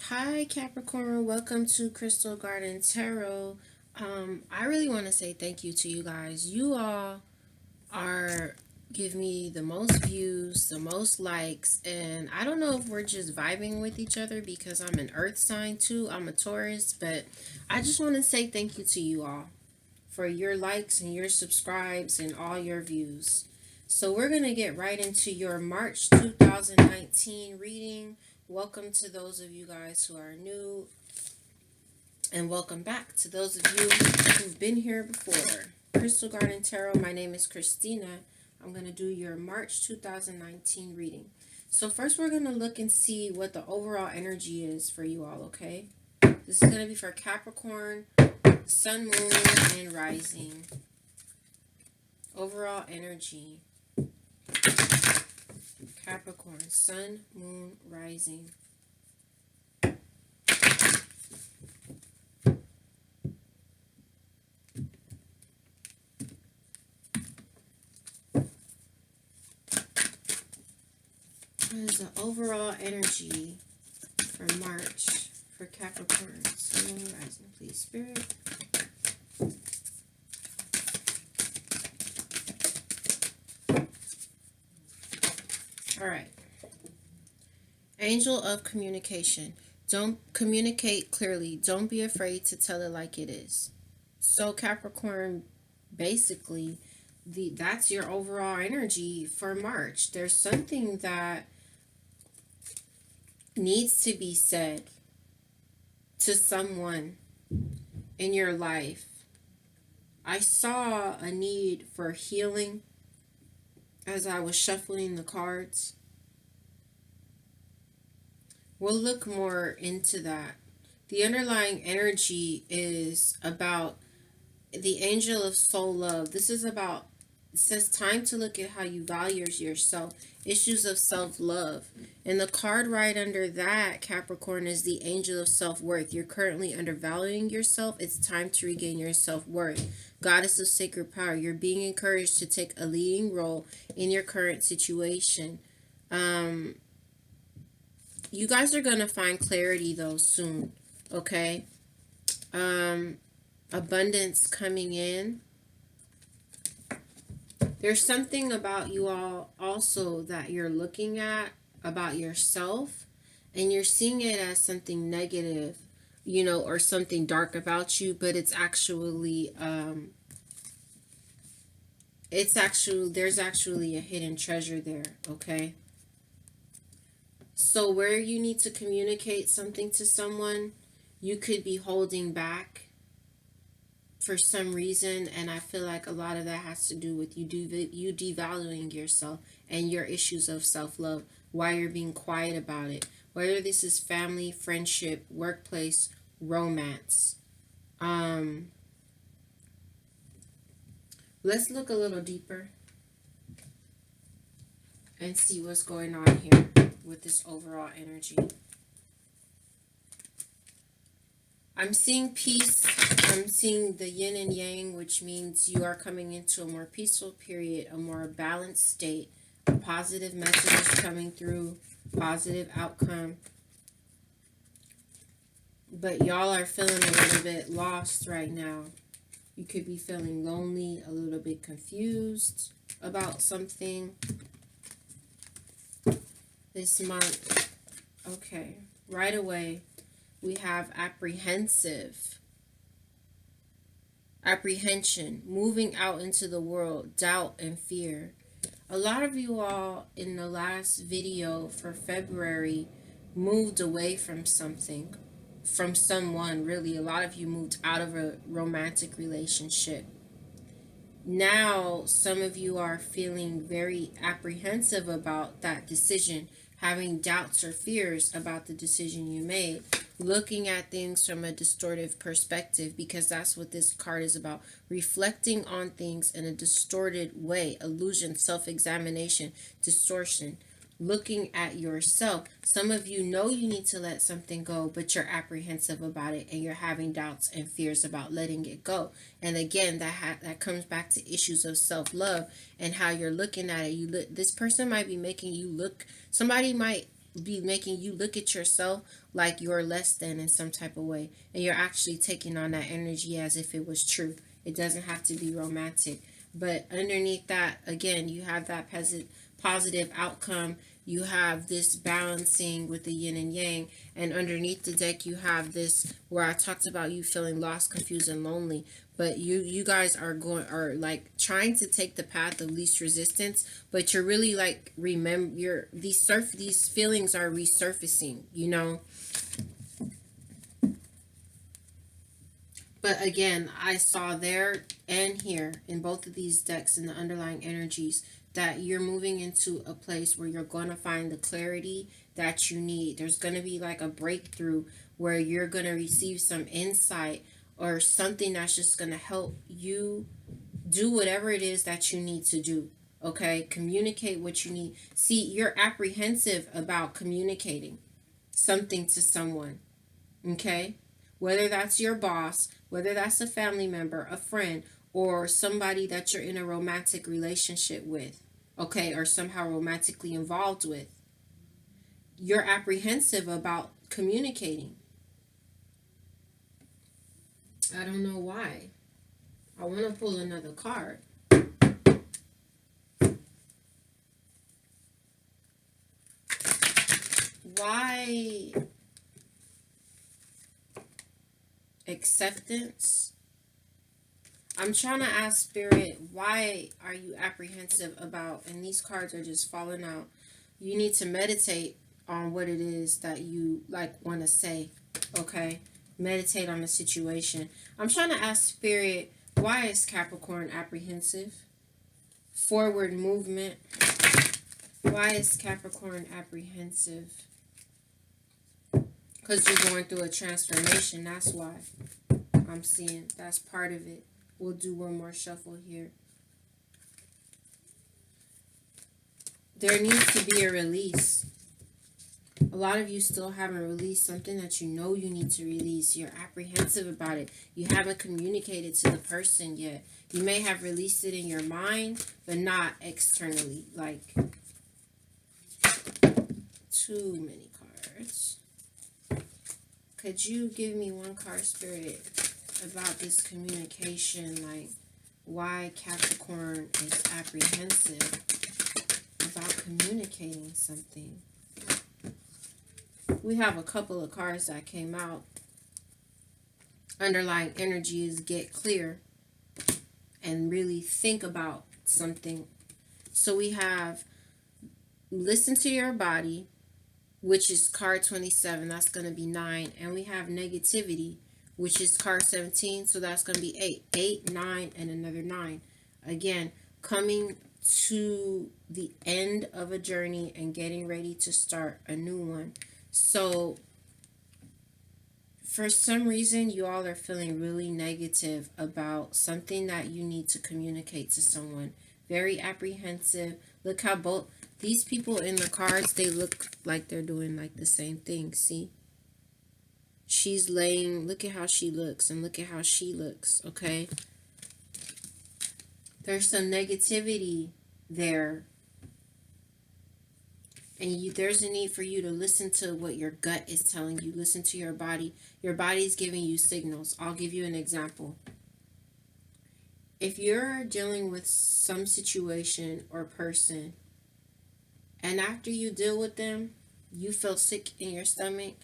Hi Capricorn, welcome to Crystal Garden Tarot. I really want to say thank you to you guys. You all are give me the most views, the most likes, and I don't know if we're just vibing with each other because I'm an earth sign too. I'm a Taurus, but I just want to say thank you to you all for your likes and your subscribes and all your views. So we're going to get right into your March 2019 reading. Welcome to those of you guys who are new, and welcome back to those of you who've been here before. Crystal Garden Tarot, my name is Christina. I'm going to do your March 2019 reading. So first we're going to look and see what the overall energy is for you all, okay? This is going to be for Capricorn, Sun, Moon, and Rising. Overall energy. Capricorn, Sun, Moon, Rising. What is the overall energy for March for Capricorn, Sun, Moon, Rising? Please, Spirit. All right. Angel of communication. Don't communicate clearly. Don't be afraid to tell it like it is. So Capricorn, basically, that's your overall energy for March. There's something that needs to be said to someone in your life. I saw a need for healing as I was shuffling the cards. We'll look more into that. The underlying energy is about the angel of soul love. This is about, it says, time to look at how you value yourself, issues of self-love. And the card right under that, Capricorn, is the angel of self-worth. You're currently undervaluing yourself. It's time to regain your self-worth. Goddess of sacred power. You're being encouraged to take a leading role in your current situation. You guys are going to find clarity though soon, okay? Abundance coming in. There's something about you all also that you're looking at about yourself, and you're seeing it as something negative, you know, or something dark about you, but it's actually there's actually a hidden treasure there, okay? So where you need to communicate something to someone, you could be holding back for some reason, and I feel like a lot of that has to do with you devaluing yourself and your issues of self-love, why you're being quiet about it, whether this is family, friendship, workplace, romance. Let's look a little deeper and see what's going on here with this overall energy. I'm seeing peace. I'm seeing the yin and yang, which means you are coming into a more peaceful period, a more balanced state, a positive message coming through, positive outcome. But y'all are feeling a little bit lost right now. You could be feeling lonely, a little bit confused about something this month. Okay, right away we have apprehension, moving out into the world, doubt and fear. A lot of you all in the last video for February moved away from something, from someone, really. A lot of you moved out of a romantic relationship. Now, some of you are feeling very apprehensive about that decision, having doubts or fears about the decision you made, looking at things from a distorted perspective, because that's what this card is about, reflecting on things in a distorted way, illusion, self-examination, distortion, looking at yourself. Some of you know you need to let something go, but you're apprehensive about it, and you're having doubts and fears about letting it go. And again, that comes back to issues of self-love and how you're looking at it. This person might be making you look, somebody might be making you look at yourself like you're less than in some type of way, and you're actually taking on that energy as if it was true. It doesn't have to be romantic, but underneath that, again, you have that positive outcome. You have this balancing with the yin and yang, and underneath the deck you have this where I talked about you feeling lost, confused, and lonely. But you guys are like trying to take the path of least resistance, but you're really like, remember, these feelings are resurfacing, you know. But again, I saw there and here in both of these decks in the underlying energies that you're moving into a place where you're going to find the clarity that you need. There's going to be like a breakthrough where you're going to receive some insight or something that's just going to help you do whatever it is that you need to do. Okay? Communicate what you need. See, you're apprehensive about communicating something to someone. Okay? Whether that's your boss, whether that's a family member, a friend, or somebody that you're in a romantic relationship with, okay, or somehow romantically involved with. You're apprehensive about communicating. I don't know why. I want to pull another card. Why acceptance? I'm trying to ask Spirit, why are you apprehensive about, and these cards are just falling out. You need to meditate on what it is that you like want to say, okay? Meditate on the situation. I'm trying to ask Spirit, why is Capricorn apprehensive? Forward movement. Why is Capricorn apprehensive? Because you're going through a transformation, that's why. I'm seeing that's part of it. We'll do one more shuffle here. There needs to be a release. A lot of you still haven't released something that you know you need to release. You're apprehensive about it. You haven't communicated to the person yet. You may have released it in your mind, but not externally. Like, too many cards. Could you give me one card, Spirit, about this communication? Like, why Capricorn is apprehensive about communicating something? We have a couple of cards that came out. Underlying energy is get clear and really think about something. So we have listen to your body, which is card 27. That's going to be 9. And we have negativity, which is card 17. So that's going to be 8. 8, 9, and another 9. Again, coming to the end of a journey and getting ready to start a new one. So for some reason, you all are feeling really negative about something that you need to communicate to someone. Very apprehensive. Look how both these people in the cards, they look like they're doing like the same thing. See? She's laying, look at how she looks and look at how she looks, okay? There's some negativity there. And there's a need for you to listen to what your gut is telling you. Listen to your body. Your body's giving you signals. I'll give you an example. If you're dealing with some situation or person, and after you deal with them, you feel sick in your stomach,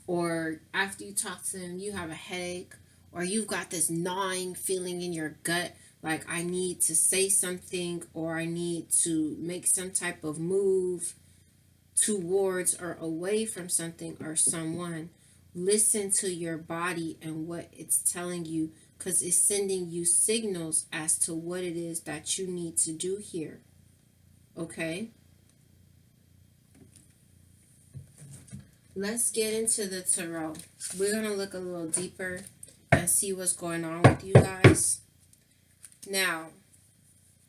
or after you talk to them, you have a headache, or you've got this gnawing feeling in your gut, like I need to say something, or I need to make some type of move towards or away from something or someone. Listen to your body and what it's telling you, because it's sending you signals as to what it is that you need to do here. Okay? Let's get into the tarot. We're going to look a little deeper and see what's going on with you guys. Now,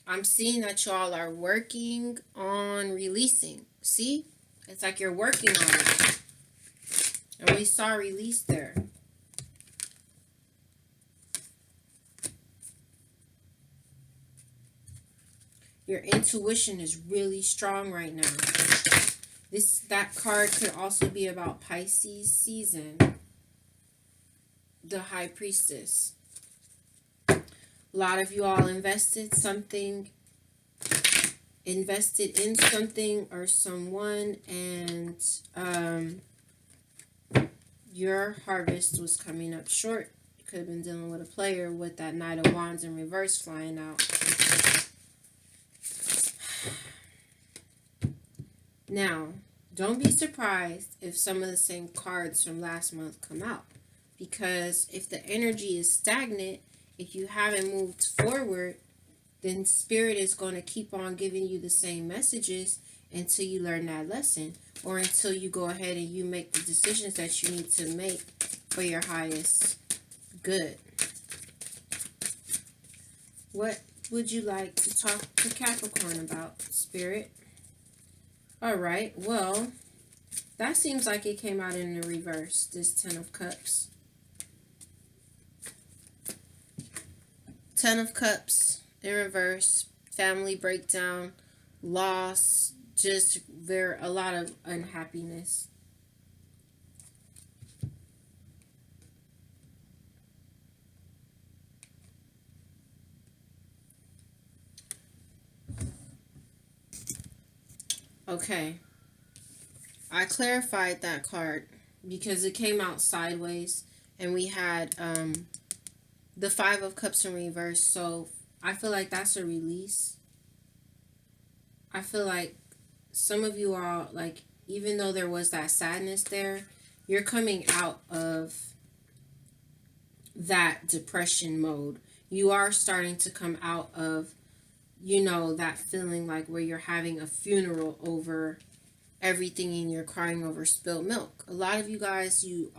I'm seeing that y'all are working on releasing. See? It's like you're working on it. And we saw release there. Your intuition is really strong right now. That card could also be about Pisces season, the High Priestess. A lot of you all invested in something or someone, and your harvest was coming up short. You could have been dealing with a player with that Knight of Wands in reverse flying out. Now, don't be surprised if some of the same cards from last month come out. Because if the energy is stagnant, if you haven't moved forward, then Spirit is going to keep on giving you the same messages until you learn that lesson, or until you go ahead and you make the decisions that you need to make for your highest good. What would you like to talk to Capricorn about, Spirit? All right, well, that seems like it came out in the reverse, this Ten of Cups. Ten of Cups in reverse, family breakdown, loss, just a lot of unhappiness. Okay, I clarified that card because it came out sideways, and we had the Five of Cups in reverse. So I feel like that's a release. I feel like some of you are like, even though there was that sadness there, you're coming out of that depression mode. You are starting to come out of, that feeling like where you're having a funeral over everything and you're crying over spilled milk. A lot of you guys, you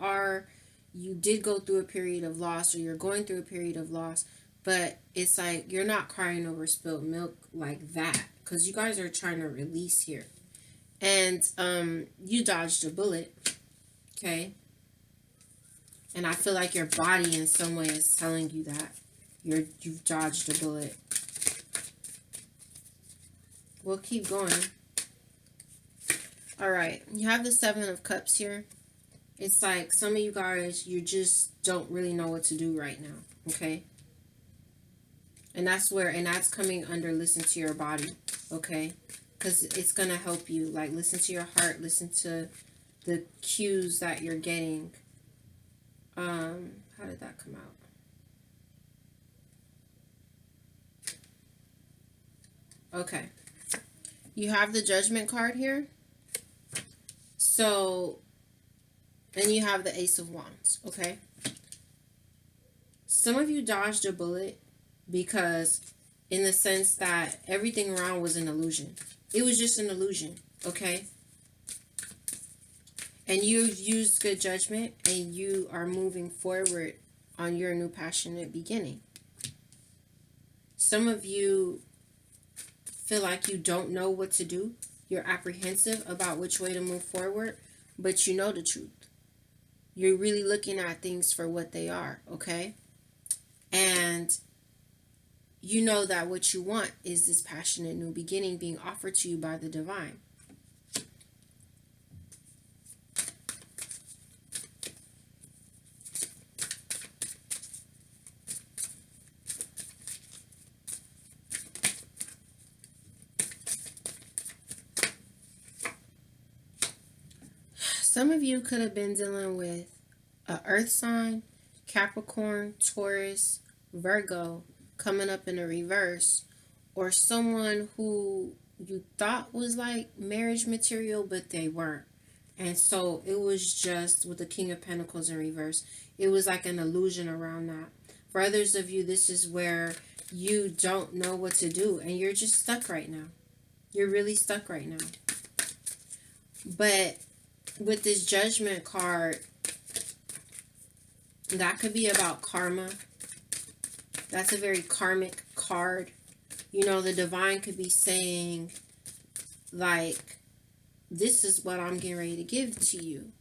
did go through a period of loss, or you're going through a period of loss, but it's like you're not crying over spilled milk like that, because you guys are trying to release here. And you dodged a bullet, okay? And I feel like your body in some way is telling you that you've dodged a bullet. We'll keep going. All right, you have the Seven of Cups here. It's like some of you guys, you just don't really know what to do right now, okay? And that's coming under listen to your body, okay? Because it's going to help you. Like, listen to your heart, listen to the cues that you're getting. How did that come out? Okay. You have the Judgment card here. So, and you have the Ace of Wands, okay? Some of you dodged a bullet because, in the sense that everything around was an illusion. It was just an illusion, okay? And you've used good judgment, and you are moving forward on your new passionate beginning. Some of you feel like you don't know what to do. You're apprehensive about which way to move forward, but you know the truth. You're really looking at things for what they are, okay? And you know that what you want is this passionate new beginning being offered to you by the divine. Some of you could have been dealing with an earth sign, Capricorn, Taurus, Virgo, coming up in a reverse, or someone who you thought was like marriage material, but they weren't. And so it was just with the King of Pentacles in reverse. It was like an illusion around that. For others of you, this is where you don't know what to do, and you're just stuck right now. You're really stuck right now. But with this Judgment card, that could be about karma. That's a very karmic card. You know, the divine could be saying, like, this is what I'm getting ready to give to you,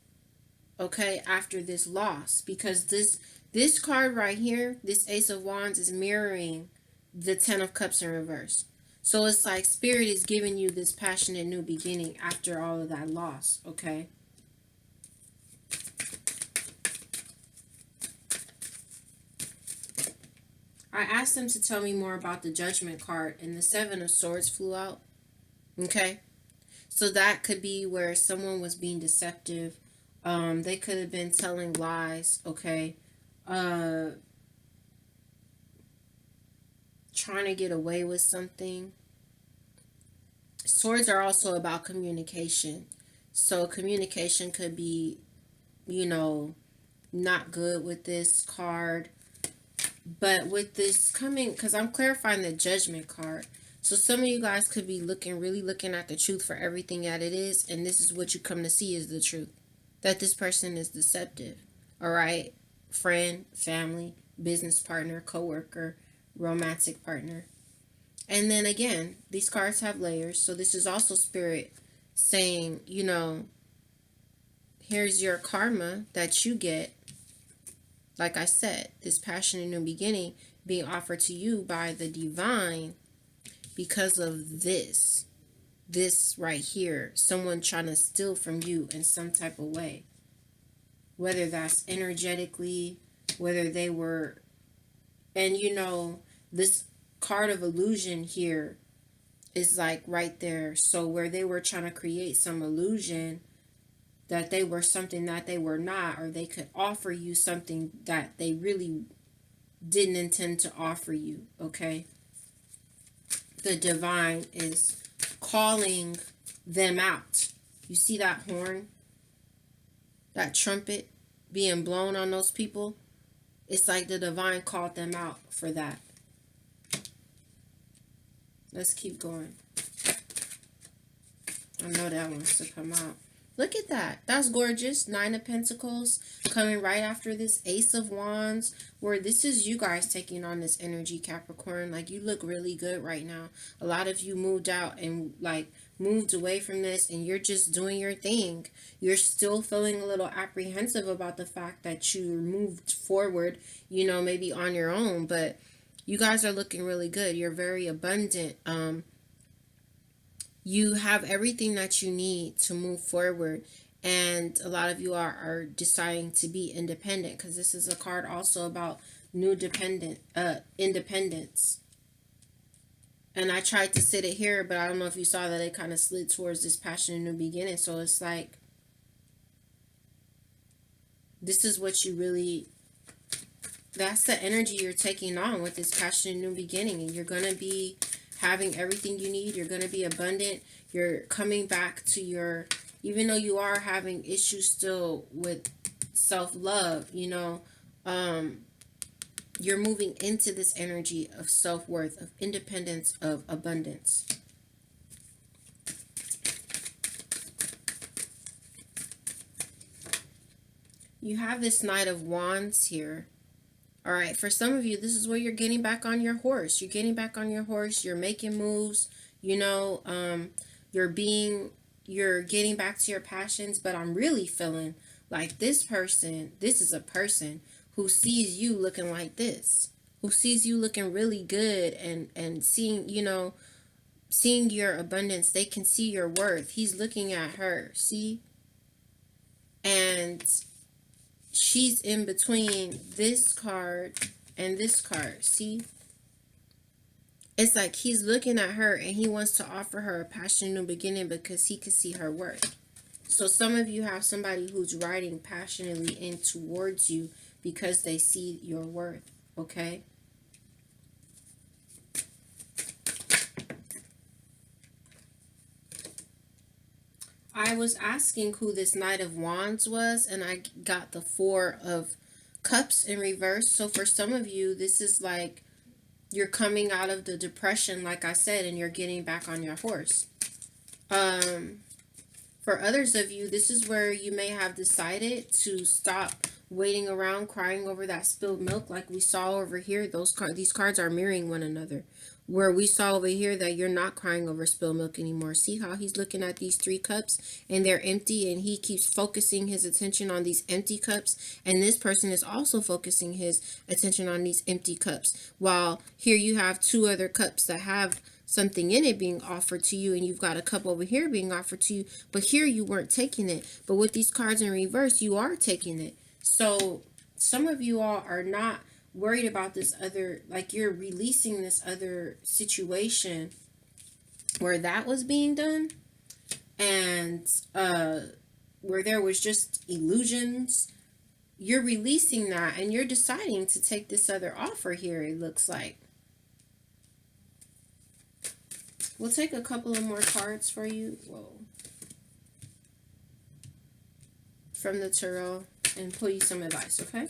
okay, after this loss. Because this card right here, this Ace of Wands, is mirroring the Ten of Cups in reverse. So it's like Spirit is giving you this passionate new beginning after all of that loss, okay? I asked them to tell me more about the Judgment card, and the Seven of Swords flew out, okay? So that could be where someone was being deceptive. They could have been telling lies, okay? Trying to get away with something. Swords are also about communication. So communication could be, you know, not good with this card. But with this coming, because I'm clarifying the Judgment card. So some of you guys could be really looking at the truth for everything that it is. And this is what you come to see is the truth. That this person is deceptive. All right? Friend, family, business partner, coworker, romantic partner. And then again, these cards have layers. So this is also Spirit saying, you know, here's your karma that you get. Like I said, this passionate new beginning being offered to you by the divine because of this. This right here. Someone trying to steal from you in some type of way. Whether that's energetically, whether they were... And you know, this card of illusion here is like right there. So where they were trying to create some illusion that they were something that they were not, or they could offer you something that they really didn't intend to offer you, okay? The divine is calling them out. You see that horn? That trumpet being blown on those people? It's like the divine called them out for that. Let's keep going. I know that wants to come out. Look at that. That's gorgeous. Nine of Pentacles coming right after this Ace of Wands, where this is you guys taking on this energy, Capricorn. Like, you look really good right now. A lot of you moved out and like moved away from this, and you're just doing your thing. You're still feeling a little apprehensive about the fact that you moved forward, you know, maybe on your own, but you guys are looking really good. You're very abundant. You have everything that you need to move forward, and a lot of you are deciding to be independent, because this is a card also about new independence. And I tried to sit it here, but I don't know if you saw that it kind of slid towards this passionate new beginning. So it's like, this is what you really... That's the energy you're taking on with this passionate new beginning, and you're going to be having everything you need. You're going to be abundant. You're coming back to your... Even though you are having issues still with self-love, you know, you're moving into this energy of self-worth, of independence, of abundance. You have this Knight of Wands here. All right, for some of you, this is where you're getting back on your horse. You're getting back on your horse. You're making moves. You know, you're getting back to your passions. But I'm really feeling like this is a person who sees you looking like this, who sees you looking really good, and seeing, you know, seeing your abundance. They can see your worth. He's looking at her, see? And she's in between this card and this card, see? It's like he's looking at her and he wants to offer her a passionate new beginning because he can see her worth. So some of you have somebody who's riding passionately in towards you because they see your worth, okay? I was asking who this Knight of Wands was, and I got the Four of Cups in reverse. So for some of you, this is like you're coming out of the depression, like I said, and you're getting back on your horse. For others of you, this is where you may have decided to stop waiting around crying over that spilled milk, like we saw over here. These cards are mirroring one another. Where we saw over here that you're not crying over spilled milk anymore. See how he's looking at these 3 cups and they're empty, and he keeps focusing his attention on these empty cups, and this person is also focusing his attention on these empty cups, while here you have 2 other cups that have something in it being offered to you, and you've got a cup over here being offered to you, but here you weren't taking it. But with these cards in reverse, you are taking it. So some of you all are not worried about this other, like you're releasing this other situation where that was being done, and where there was just illusions. You're releasing that and you're deciding to take this other offer here, it looks like. We'll take a couple of more cards for you. Whoa. From the tarot, and pull you some advice, okay?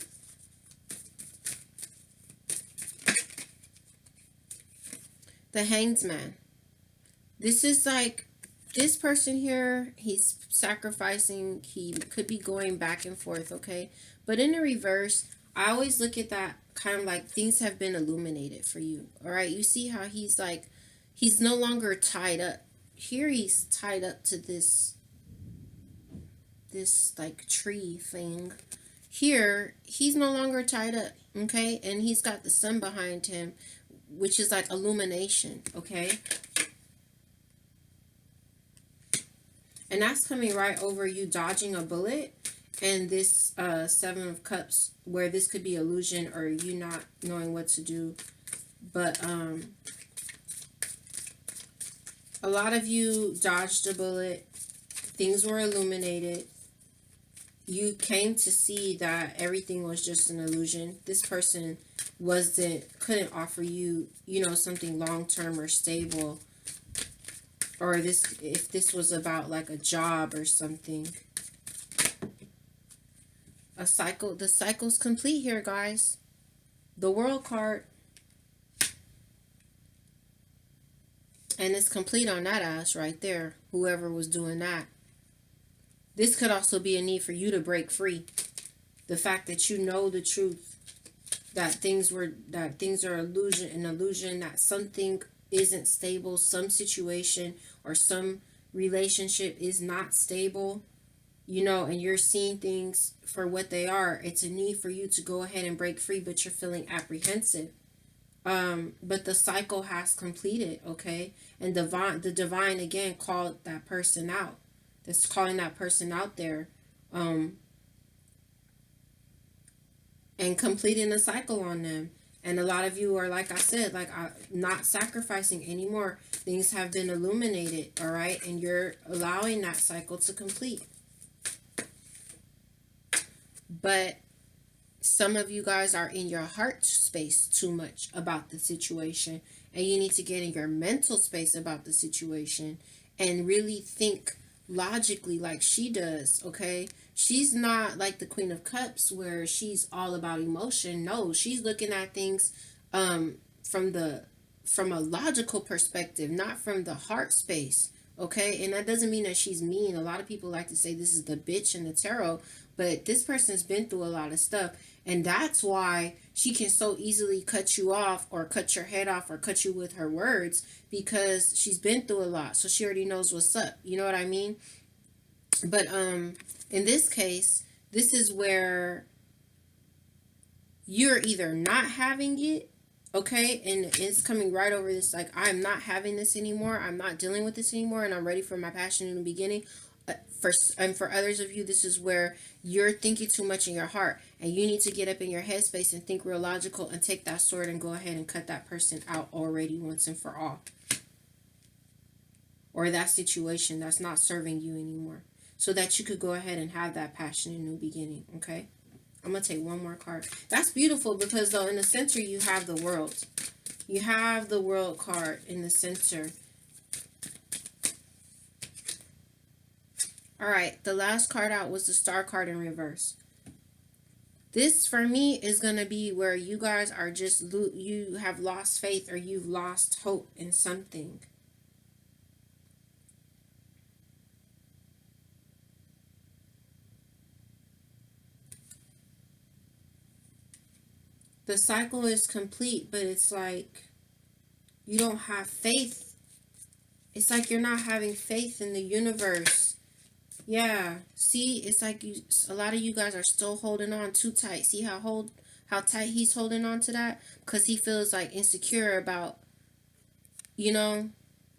The Hanged Man. This is like, this person here, he's sacrificing, he could be going back and forth, okay? But in the reverse, I always look at that kind of like things have been illuminated for you, all right? You see how he's like, he's no longer tied up. Here he's tied up to this like tree thing. Here, he's no longer tied up, okay? And he's got the sun behind him, which is like illumination, okay? And that's coming right over you dodging a bullet, and this Seven of Cups, where this could be illusion or you not knowing what to do. But a lot of you dodged a bullet. Things were illuminated. You came to see that everything was just an illusion. This person couldn't offer you, you know, something long-term or stable. Or if this was about like a job or something. The cycle's complete here, guys. The World card. And it's complete on that ass right there. Whoever was doing that. This could also be a need for you to break free. The fact that you know the truth. That things are an illusion, that something isn't stable, some situation or some relationship is not stable, you know, and you're seeing things for what they are. It's a need for you to go ahead and break free, but you're feeling apprehensive. But the cycle has completed, okay? And the divine again called that person out. That's calling that person out there. And completing the cycle on them. And a lot of you are, like I said, like not sacrificing anymore. Things have been illuminated, all right? And you're allowing that cycle to complete. But some of you guys are in your heart space too much about the situation. And you need to get in your mental space about the situation and really think logically like she does, okay? She's not like the Queen of Cups where she's all about emotion. No, she's looking at things from a logical perspective, not from the heart space, okay? And that doesn't mean that she's mean. A lot of people like to say this is the bitch in the tarot, but this person's been through a lot of stuff, and that's why she can so easily cut you off or cut your head off or cut you with her words, because she's been through a lot, so she already knows what's up. You know what I mean? But in this case, this is where you're either not having it, okay, and it's coming right over this, like, I'm not having this anymore, I'm not dealing with this anymore, and I'm ready for my passion in the beginning. For others of you, this is where you're thinking too much in your heart, and you need to get up in your headspace and think real logical and take that sword and go ahead and cut that person out already once and for all, or that situation that's not serving you anymore, so that you could go ahead and have that passion in the beginning, okay? I'm going to take one more card. That's beautiful because, though, in the center, you have the World. You have the World card in the center. All right, the last card out was the Star card in reverse. This, for me, is going to be where you guys are just, you have lost faith or you've lost hope in something. The cycle is complete, but it's like you don't have faith. It's like you're not having faith in the universe. Yeah, see, it's like a lot of you guys are still holding on too tight. See how tight he's holding on to that? Because he feels like insecure about, you know,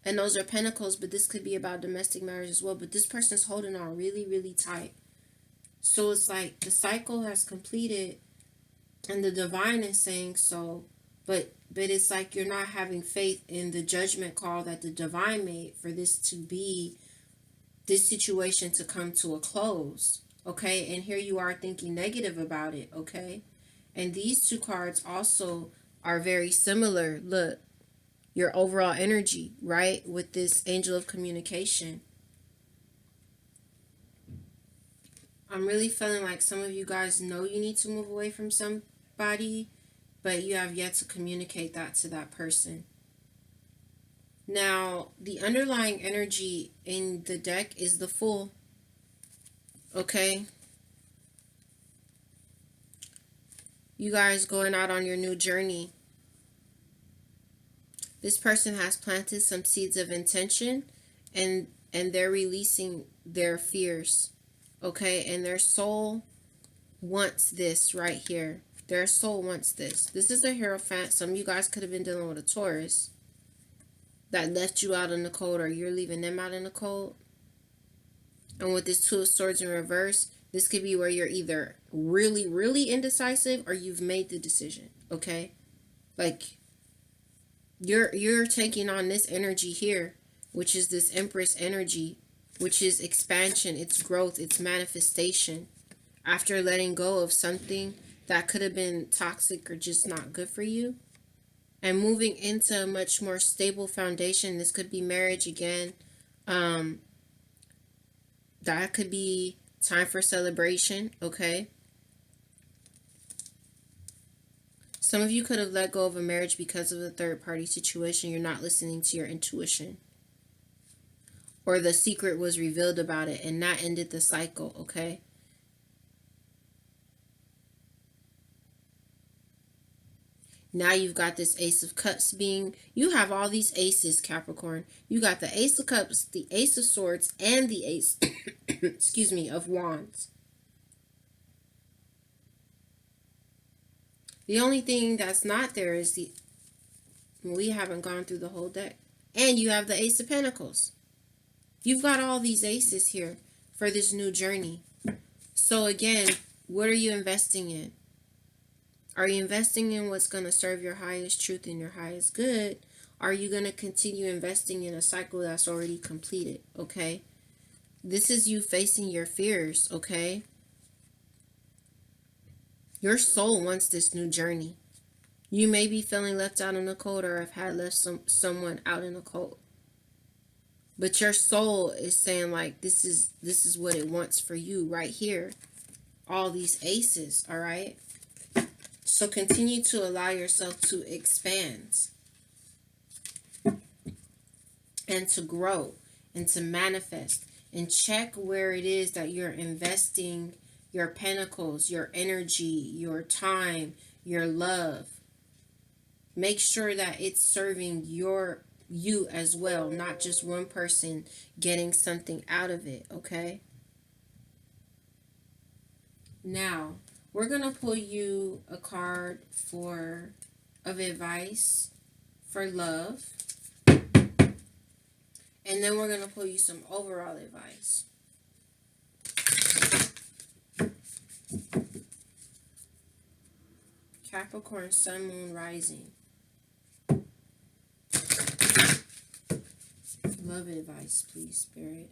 and those are pentacles, but this could be about domestic marriage as well. But this person's holding on really, really tight. So it's like the cycle has completed and the divine is saying so, but it's like you're not having faith in the judgment call that the divine made for this to be, this situation to come to a close. Okay, and here you are thinking negative about it. Okay, and these two cards also are very similar. Look, your overall energy, right, with this angel of communication. I'm really feeling like some of you guys know you need to move away from somebody, but you have yet to communicate that to that person. Now, the underlying energy in the deck is the Fool. Okay? You guys going out on your new journey. This person has planted some seeds of intention, and they're releasing their fears. Okay? And their soul wants this right here. Their soul wants this. This is a Hierophant. Some of you guys could have been dealing with a Taurus that left you out in the cold, or you're leaving them out in the cold. And with this Two of Swords in reverse, this could be where you're either really, really indecisive or you've made the decision. Okay? Like, you're taking on this energy here, which is this Empress energy, which is expansion, it's growth, it's manifestation. After letting go of something that could have been toxic or just not good for you, and moving into a much more stable foundation. This could be marriage again. That could be time for celebration. Okay. Some of you could have let go of a marriage because of a third party situation. You're not listening to your intuition, or the secret was revealed about it and that ended the cycle. Okay. Now you've got this Ace of Cups being, you have all these aces, Capricorn. You got the Ace of Cups, the Ace of Swords, and the Ace, excuse me, of Wands. The only thing that's not there is we haven't gone through the whole deck. And you have the Ace of Pentacles. You've got all these aces here for this new journey. So again, what are you investing in? Are you investing in what's going to serve your highest truth and your highest good? Are you going to continue investing in a cycle that's already completed? Okay. This is you facing your fears. Okay. Your soul wants this new journey. You may be feeling left out in the cold, or have had left someone out in the cold. But your soul is saying, like, this is what it wants for you right here. All these aces, all right? So continue to allow yourself to expand and to grow and to manifest, and check where it is that you're investing your pentacles, your energy, your time, your love. Make sure that it's serving you as well, not just one person getting something out of it, okay? Now, we're going to pull you a card of advice for love. And then we're going to pull you some overall advice. Capricorn, Sun, Moon, Rising. Love advice, please, Spirit.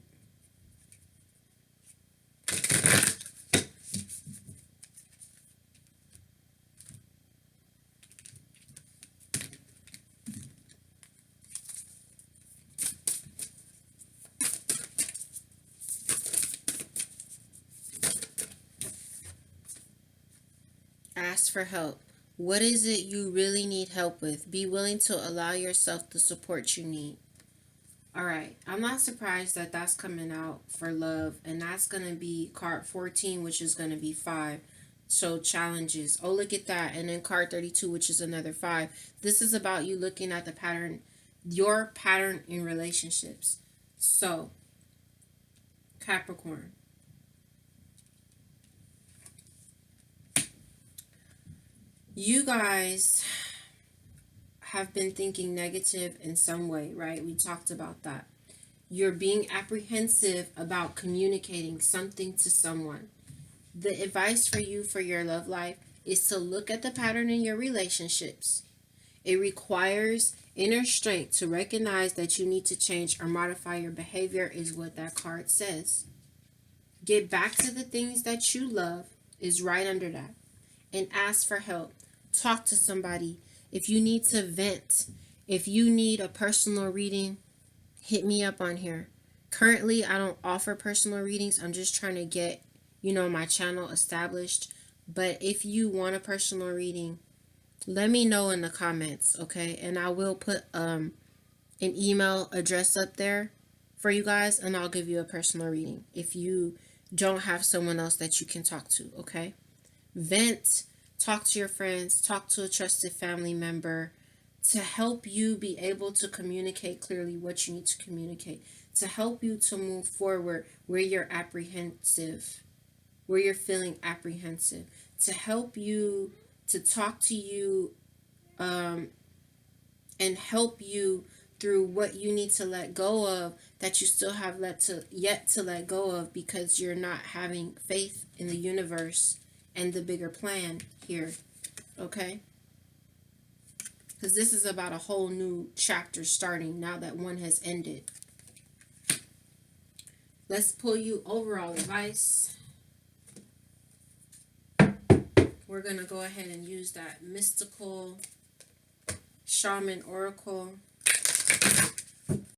Ask for help. What is it you really need help with? Be willing to allow yourself the support you need. All right. I'm not surprised that that's coming out for love. And that's going to be card 14, which is going to be 5. So challenges. Oh, look at that. And then card 32, which is another 5. This is about you looking at the pattern, your pattern in relationships. So, Capricorn. You guys have been thinking negative in some way, right? We talked about that. You're being apprehensive about communicating something to someone. The advice for you for your love life is to look at the pattern in your relationships. It requires inner strength to recognize that you need to change or modify your behavior, is what that card says. Get back to the things that you love is right under that. And ask for help. Talk to somebody. If you need to vent, if you need a personal reading, hit me up on here. Currently, I don't offer personal readings. I'm just trying to get, my channel established. But if you want a personal reading, let me know in the comments, okay? And I will put an email address up there for you guys, and I'll give you a personal reading if you don't have someone else that you can talk to, okay? Vent, talk to your friends, talk to a trusted family member to help you be able to communicate clearly what you need to communicate, to help you to move forward where you're apprehensive, where you're feeling apprehensive, to help you, to talk to you, and help you through what you need to let go of that you still have yet to let go of because you're not having faith in the universe and the bigger plan here, okay? Because this is about a whole new chapter starting now that one has ended. Let's pull you overall advice. We're going to go ahead and use that mystical shaman oracle.